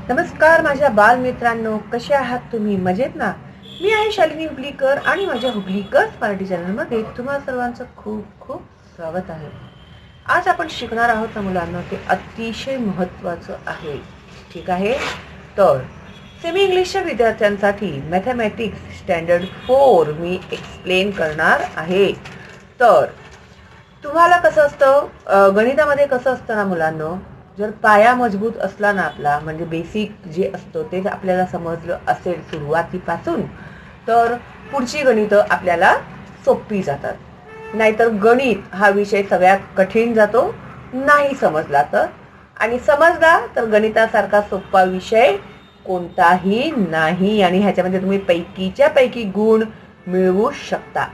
नमस्कार माझ्या बालमित्रांनो, कसे आहात तुम्ही? मजेत ना? मी आहे शालिनी हुबलीकर आणि माझ्या हुबलीकर्स मराठी चॅनलमध्ये तुम्हा सर्वांचं खूप खूप स्वागत आहे. आज आपण शिकणार आहोत ना मुलांना, ते अतिशय महत्त्वाचं आहे. ठीक आहे? तर सेमी इंग्लिशच्या विद्यार्थ्यांसाठी मॅथमॅटिक्स स्टँडर्ड 4 मी एक्सप्लेन करणार आहे. तर तुम्हाला कसं असतं, गणितामध्ये कसं असतं ना मुलांनो, जर पाया मजबूत असला ना आपला, म्हणजे बेसिक जे असतं ते आपल्याला समजलं असेल सुरुवातीपासून, तर पुढची गणितं आपल्याला सोपी जातात. नाहीतर गणित हा विषय सगळ्यात कठीण जातो नाही समजला तर, आणि समजला तर गणितासारखा सोपा विषय कोणताही नाही, आणि ह्याच्यामध्ये तुम्ही पैकीच्या पैकी गुण मिळवू शकता.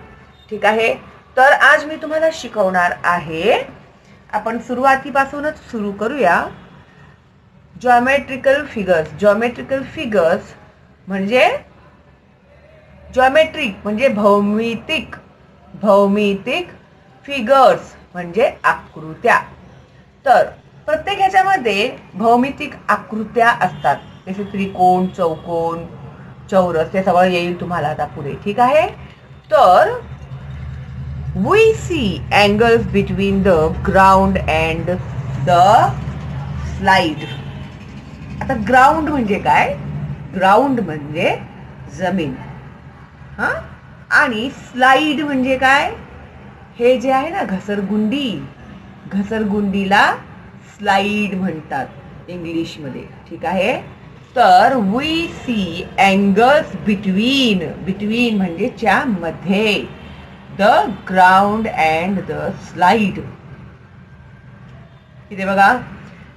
ठीक आहे? तर आज मी तुम्हाला शिकवणार आहे, आपण सुरुवातीपासूनच सुरू करूया. Geometrical figures. जॉमेट्रिकल फिगर्स म्हणजे जॉमेट्रिक म्हणजे भौमितिक, भौमितिक फिगर्स म्हणजे आकृत्या. तर प्रत्येक ह्याच्यामध्ये भौमितिक आकृत्या असतात, जसे त्रिकोण, चौकोन, चौरस, ते सगळं येईल तुम्हाला आता पुढे. ठीक आहे? तर we see angles between the ground and the slide. आता ग्राउंड म्हणजे काय? ग्राउंड म्हणजे जमीन, हा, आणि स्लाइड म्हणजे काय? हे जे आहे ना घसरगुंडी, घसरगुंडीला स्लाइड म्हणतात इंग्लिश मध्ये. ठीक आहे? तर we see angles between, between म्हणजे च्या मध्ये, the ground and the slide. इथे बघा,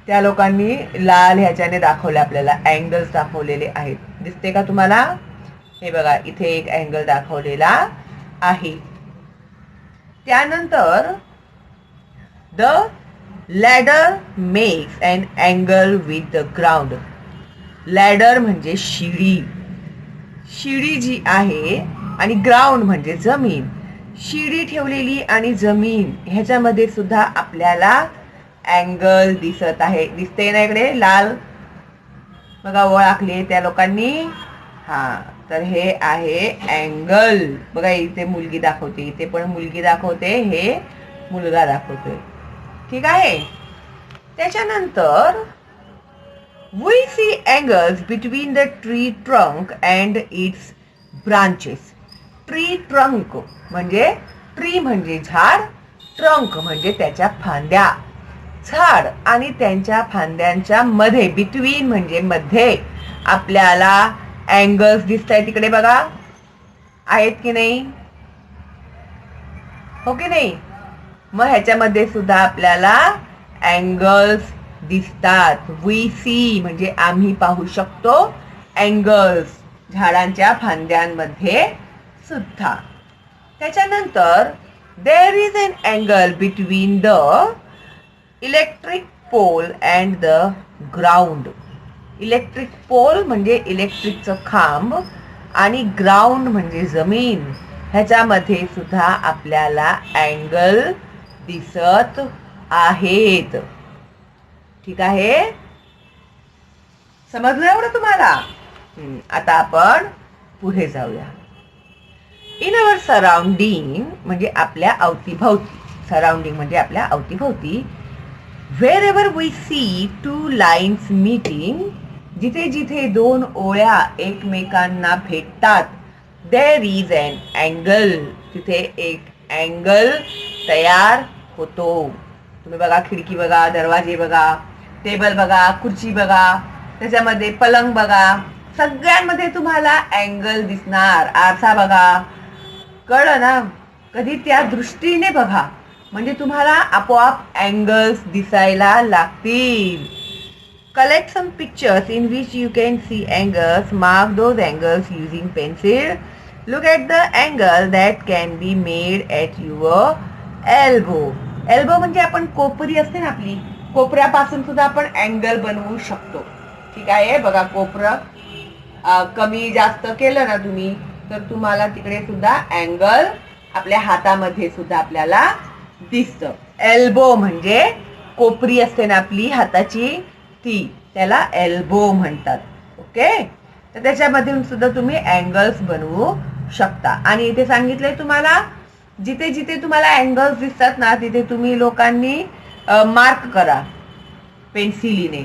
त्या लोकांनी लाल ह्याच्याने दाखवले, आपल्याला अँगल्स दाखवलेले आहेत. दिसते का तुम्हाला? हे बघा, इथे एक अँगल दाखवलेला आहे. त्यानंतर the ladder makes an angle with the ground. Ladder म्हणजे शिडी, शिडी जी आहे, आणि ग्राउंड म्हणजे जमीन. शिडी ठेवलेली आणि जमीन ह्याच्यामध्ये सुद्धा आपल्याला अँगल दिसत आहे. दिसते ना इकडे लाल, बघा ओळखले त्या लोकांनी. हा, तर हे आहे अँगल. बघा, इथे मुलगी दाखवते, इथे पण मुलगी दाखवते, हे मुलगा दाखवतोय. ठीक आहे? त्याच्यानंतर we see angles between the tree trunk and its branches. Tree trunk म्हणजे, ट्री म्हणजे झाड, ट्रंक म्हणजे त्याच्या फांद्या. झाड आणि त्यांच्या फांद्यांच्या मध्ये, बिटवीन म्हणजे मध्ये, आपल्याला अँगल्स दिसत आहेत. तिकडे बघा, आहेत की नाही? हो की नाही? मग ह्याच्यामध्ये सुद्धा आपल्याला अँगल्स दिसतात. वी सी म्हणजे आम्ही पाहू शकतो अँगल्स झाडांच्या फांद्यांमध्ये सुद्धा. त्याच्यानंतर there is an angle between the electric pole and the ground. Electric pole म्हणजे इलेक्ट्रिकचं खांब, आणि ग्राउंड म्हणजे जमीन. ह्याच्यामध्ये सुद्धा आपल्याला अँगल दिसत आहेत. ठीक आहे? समजलं एवढं तुम्हाला? आता आपण पुढे जाऊया. इन अवर सराउंडिंग म्हणजे आपल्या अवतीभवती, सराउंडिंग म्हणजे आपल्या अवतीभवती, wherever we see two lines meeting, जिथे जिथे दोन ओळ्या एकमेकांना भेटतात, देर इज अन अँगल, तिथे एक अँगल तयार होतो. तुम्ही बघा, खिडकी बघा, दरवाजे बघा, टेबल बघा, खुर्ची बघा, त्याच्यामध्ये पलंग बघा, सगळ्यांमध्ये तुम्हाला अँगल दिसणार. आरसा बघा, कळलं ना? कधी त्या दृष्टीने बघा, म्हणजे तुम्हाला आपोआप अँगल्स दिसायला लागतील. Collect some pictures in which you can see angles. Mark those angles using pencil. Look at the angle that can be made at your elbow. Elbow म्हणजे आपण कोपरी असते ना आपली, कोपऱ्यापासून सुद्धा आपण अँगल बनवू शकतो. ठीक आहे? बघा, कोपरं कमी जास्त केलं ना तुम्ही, तर तुम्हाला तिकडे सुद्धा अँगल आपल्या हातामध्ये सुद्धा आपल्याला दिसतं. एल्बो म्हणजे कोपरी असते ना आपली हाताची ती. त्याला एल्बो म्हणतात. ओके, तर त्याच्यामधून सुद्धा तुम्ही अँगल्स बनवू शकता. आणि इथे सांगितलंय तुम्हाला, जिथे जिथे तुम्हाला अँगल्स दिसतात ना तिथे तुम्ही लोकांनी मार्क करा पेन्सिलीने,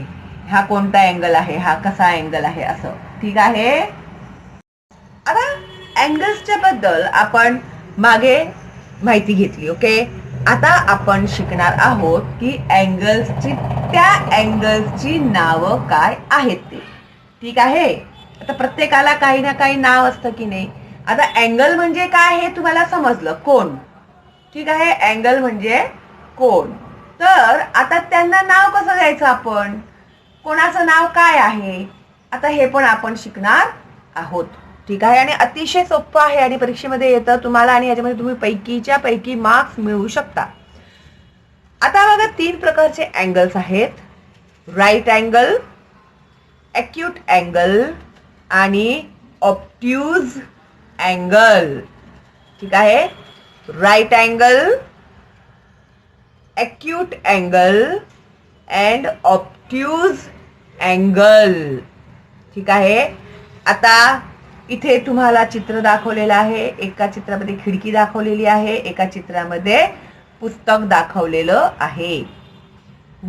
हा कोणता अँगल आहे, हा कसा अँगल आहे असं. ठीक आहे. आता अँगल्सच्या बद्दल आपण मागे माहिती घेतली. ओके, आता आपण शिकणार आहोत की त्या अँगल्सची नावं काय आहेत ते. ठीक आहे. आता प्रत्येकाला काही ना काही नाव असतं की नाही. आता अँगल म्हणजे काय हे तुम्हाला समजलं, कोण. ठीक आहे, अँगल म्हणजे कोण. तर आता त्यांना नाव कसं द्यायचं आपण, कोणाचं नाव काय आहे, आता हे पण आपण शिकणार आहोत. ठीक आहे. आणि अतिशय सोपं आहे आणि परीक्षेमध्ये येतं तुम्हाला, आणि याच्यामध्ये तुम्ही पैकीच्या पैकी मार्क्स मिळवू शकता. आता बघा, 3 प्रकारचे अँगल्स आहेत. राईट अँगल, ॲक्यूट अँगल आणि ऑब्ट्यूज अँगल. ठीक आहे. Right angle, acute angle and obtuse angle. ठीक आहे. आता इथे तुम्हाला चित्र दाखवलेलं आहे. एका चित्रामध्ये खिडकी दाखवलेली आहे, एका चित्रामध्ये पुस्तक दाखवलेलं आहे.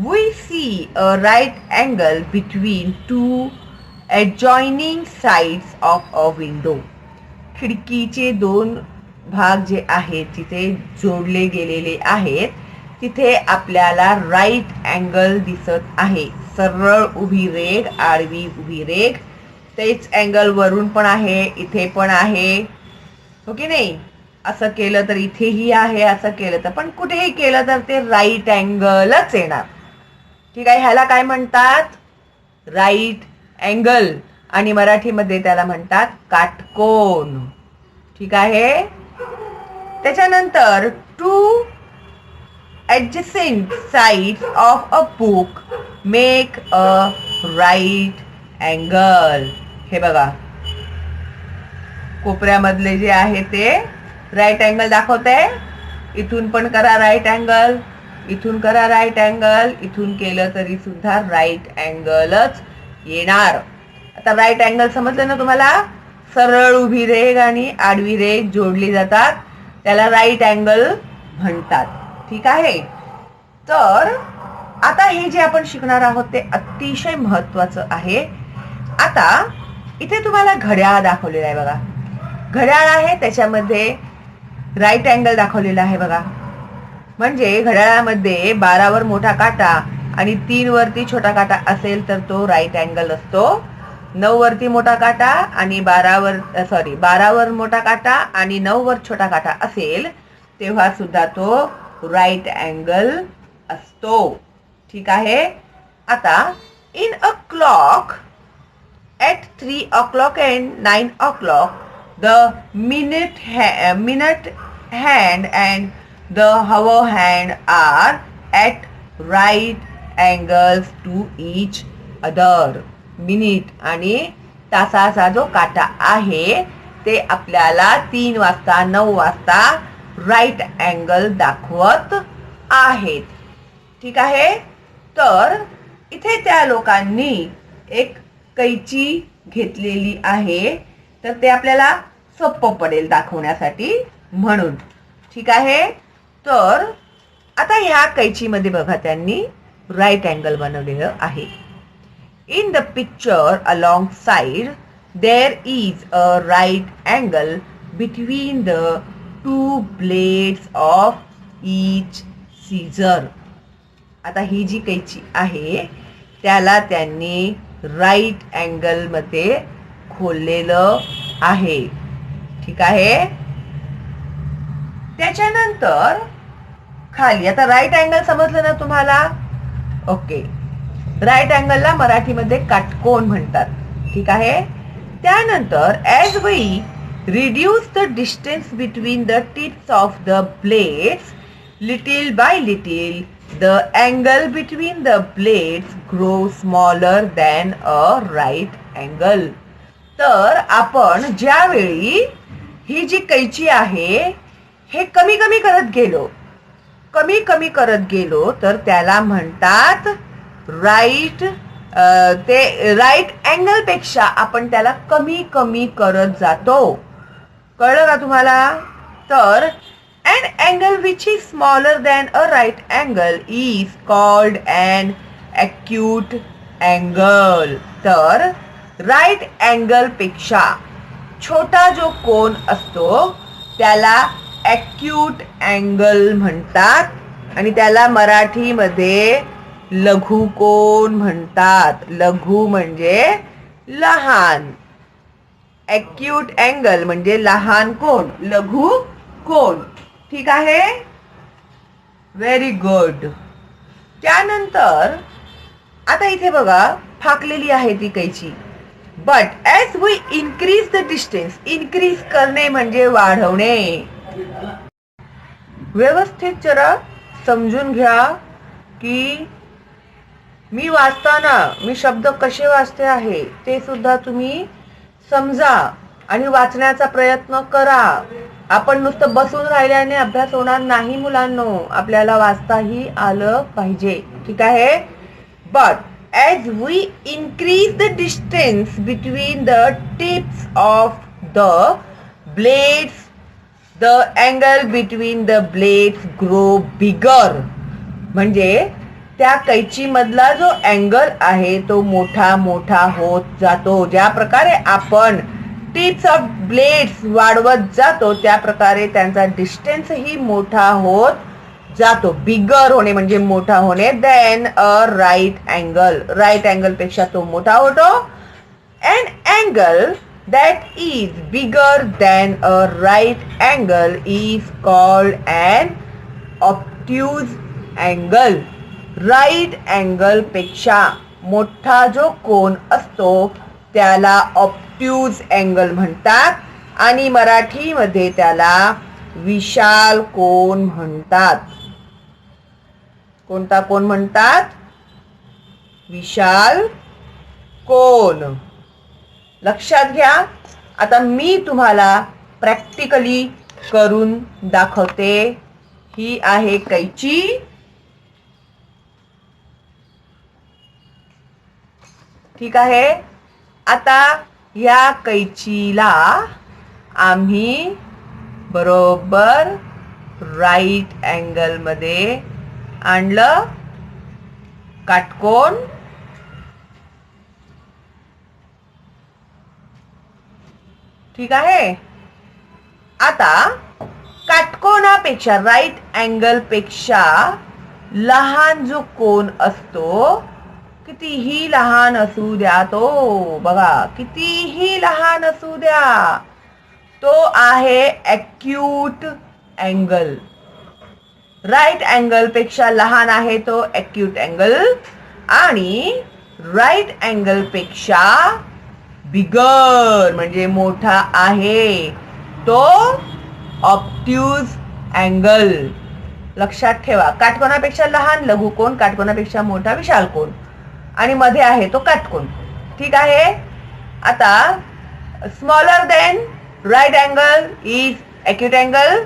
We see a right angle between two adjoining sides of a window. खिडकीचे 2 भाग जे आहेत तिथे जोडले गेलेले आहेत, तिथे आपल्याला राईट अँगल दिसत आहे. सरळ उभी रेघ, आडवी उभी रेघ. तेच अँगल वरून पण आहे, इथे पण आहे. हो की नाही. असं केलं तर इथेही आहे, असं केलं तर, पण कुठेही केलं तर ते राईट अँगलच येणार. ठीक आहे. ह्याला काय म्हणतात, राईट अँगल, आणि मराठीमध्ये त्याला म्हणतात काटकोन. ठीक आहे. त्याच्यानंतर 2 adjacent sides of a book make a right angle. हे बघा, कोपऱ्यामधले जे आहे ते राईट अँगल दाखवते. इथून पण करा राईट अँगल, इथून करा राईट अँगल, इथून केलं तरी सुद्धा राईट अँगलच येणार. आता राईट अँगल समजलं ना तुम्हाला. सरळ उभी रेघ आणि आडवी रेघ जोडली जातात, त्याला राईट अँगल म्हणतात. ठीक आहे. तर आता हे जे आपण शिकणार आहोत ते अतिशय महत्वाचं आहे. आता इथे तुम्हाला घड्याळ दाखवलेलं आहे बघा. घड्याळ आहे, त्याच्यामध्ये राईट अँगल दाखवलेला आहे बघा. म्हणजे घड्याळामध्ये 12 वर मोठा काटा आणि 3 वरती छोटा काटा असेल तर तो राईट अँगल असतो. 9 वरती मोठा काटा आणि 12 वर मोठा काटा आणि 9 वर छोटा काटा असेल तेव्हा सुद्धा तो राईट अँगल असतो. ठीक आहे. आता in a clock at 3 o'clock and 9 o'clock, the minute hand and the hour hand are at right angles to each other. Minute आणि तासाचा जो काटा आहे ते आपल्याला 3 वाजता 9 वाजता राईट अँगल दाखवत आहेत. ठीक आहे. तर इथे त्या लोकांनी एक कैची घेतलेली आहे, तर ते आपल्याला सोपं पडेल दाखवण्यासाठी म्हणून. ठीक आहे. तर आता ह्या कैचीमध्ये बघा त्यांनी राईट अँगल बनवलेलं आहे. In the picture alongside there is a right angle between the 2 blades of each scissor. आता ही जी कैची आहे त्याला त्यांनी राईट अँगल मध्ये खोललेलं आहे. ठीक आहे. त्याच्यानंतर खाली आता राईट अँगल समजलं ना तुम्हाला. ओके. राईट अँगलला मराठीमध्ये काटकोन म्हणतात. ठीक आहे. त्यानंतर as we reduce the distance between the tips of the blades little by little, the angle between the blades grows smaller than a right angle. तर आपण ज्यावेळी ही जी कैची आहे हे कमी कमी करत गेलो तर त्याला म्हणतात राईट ते राईट अँगल पेक्षा आपण त्याला कमी कमी करत जातो. कळलं का तुम्हाला? तर an angle which is smaller than a right angle is called an acute angle. तर राईट अँगल पेक्षा छोटा जो कोन असतो त्याला ॲक्यूट अँगल म्हणतात आणि त्याला मराठीमध्ये लघु कोन म्हणतात. लघु म्हणजे लहान, ॲक्यूट अँगल म्हणजे लहान कोन, लघु कोन. ठीक आहे, व्हेरी गुड. त्यानंतर आता इथे बघा फाकलेली आहे ती कैची. But as we increase the distance, increase करणे म्हणजे वाढवणे. व्यवस्थित जरा समजून घ्या की मी वाचताना मी शब्द कसे वाचते आहे ते सुद्धा तुम्ही समजा आणि वाचण्याचा प्रयत्न करा. आपण नुसतं बसून राहिल्याने अभ्यास होणार नाही मुलांनो, आपल्याला वाचताही आलं पाहिजे. ठीक आहे. But as we increase the distance between the tips of the blades, the angle between the blades grow bigger. म्हणजे त्या कैची मधला जो अँगल आहे तो मोठा मोठा होत जातो. ज्या प्रकारे आपण टिप्स ऑफ ब्लेड्स वाढवत जातो त्या प्रकारे त्यांचा डिस्टन्स ही मोठा होत जातो. बिगर होणे म्हणजे मोठा होणे. Then a right angle, right angle पेक्षा तो मोठा होतो. An angle that is bigger than a right angle is called an obtuse angle. Right angle पेक्षा मोठा जो कोन असतो त्याला ऑब्ट्यूज अँगल म्हणतात आणि मराठीमध्ये त्याला विशाल कोन म्हणतात. कोणता कोन म्हणतात? विशाल कोन. लक्षात घ्या. आता मी तुम्हाला प्रॅक्टिकली करून दाखवते. ही आहे कैची. ठीक आहे. आता या कैचीला आम्ही बरोबर राईट अँगल मध्ये आणलं. काटकोन ठीक आहे. आता काटकोनापेक्षा राईट अँगल पेक्षा लहान जो कोन असतो, कितीही लहान असू द्या तो, बघा कितीही लहान असू द्या, तो आहे ॲक्यूट अँगल. राईट अँगल पेक्षा लहान आहे तो ॲक्यूट अँगल आणि राईट अँगल पेक्षा बिगर म्हणजे मोठा आहे तो ऑब्ट्यूज अँगल. लक्षात ठेवा. काटकोनापेक्षा लहान लघु कोन, काटकोनापेक्षा मोठा विशाल कोन आणि मध्ये आहे तो काटकोन. ठीक आहे. आता smaller than right angle is acute angle,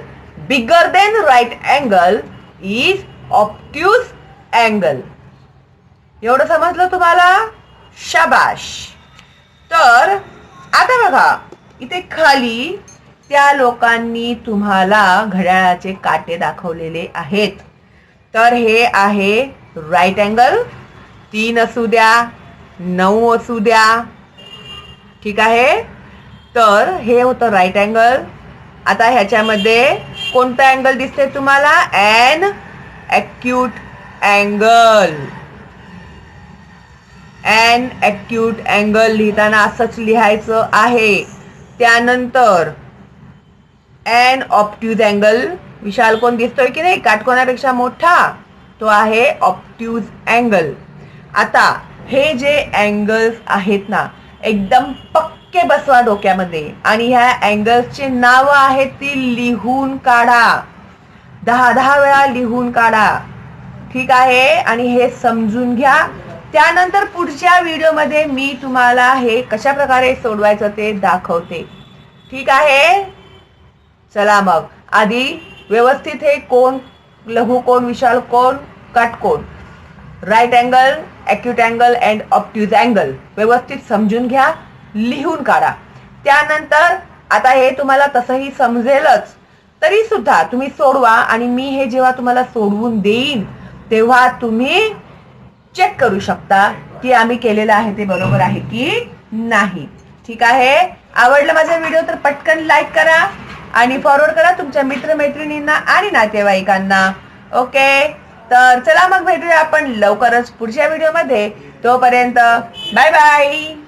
bigger than right angle is obtuse angle. एवढं समजलं तुम्हाला? शाबाश. तर आता बघा इथे खाली त्या लोकांनी तुम्हाला घड्याळाचे काटे दाखवलेले आहेत. तर हे आहे राईट अँगल. 3 असू द्या, 9 असू द्या. ठीक आहे. तर हे होतं राईट अँगल. आता ह्याच्यामध्ये कोणता अँगल दिसते तुम्हाला? An acute angle. An acute angle लिहिताना असंच लिहायचं आहे. त्यानंतर ॲन ऑब्ट्यूज अँगल, विशाल कोन दिसतोय की नाही काटकोनापेक्षा मोठा, तो आहे ऑब्ट्यूज अँगल. आता हे जे अँगल्स आहेत ना एकदम पक्के बसवा डोक्यामध्ये आणि ह्या अँगल्सची नावं आहेत ती लिहून काढा. 10 वेळा लिहून काढा. ठीक आहे. आणि हे समजून घ्या. त्यानंतर पुढच्या व्हिडिओमध्ये मी तुम्हाला हे कशा प्रकारे सोडवायचं ते दाखवते. ठीक आहे. चला मग आधी व्यवस्थित हे कोन, लघु कोन, विशाल कोन, काटकोन, right angle, acute angle and obtuse angle व्यवस्थित समजून घ्या, लिहून काढा. त्यानंतर आता हे तुम्हाला तसंही समजेलच, तरी सुद्धा तुम्ही सोडवा आणि मी हे जेव्हा तुम्हाला सोडवून देईन तेव्हा तुम्ही चेक करू शकता की आम्ही केलेलं आहे ते बरोबर आहे की नाही. ठीक आहे. आवडलं माझा व्हिडिओ तर पटकन लाईक करा आणि फॉरवर्ड करा तुमच्या मित्रमैत्रिणींना आणि नातेवाईकांना. ओके, तर चला मग भेटूया आपण लवकरच पुढच्या व्हिडिओमध्ये. तोपर्यंत बाय बाय.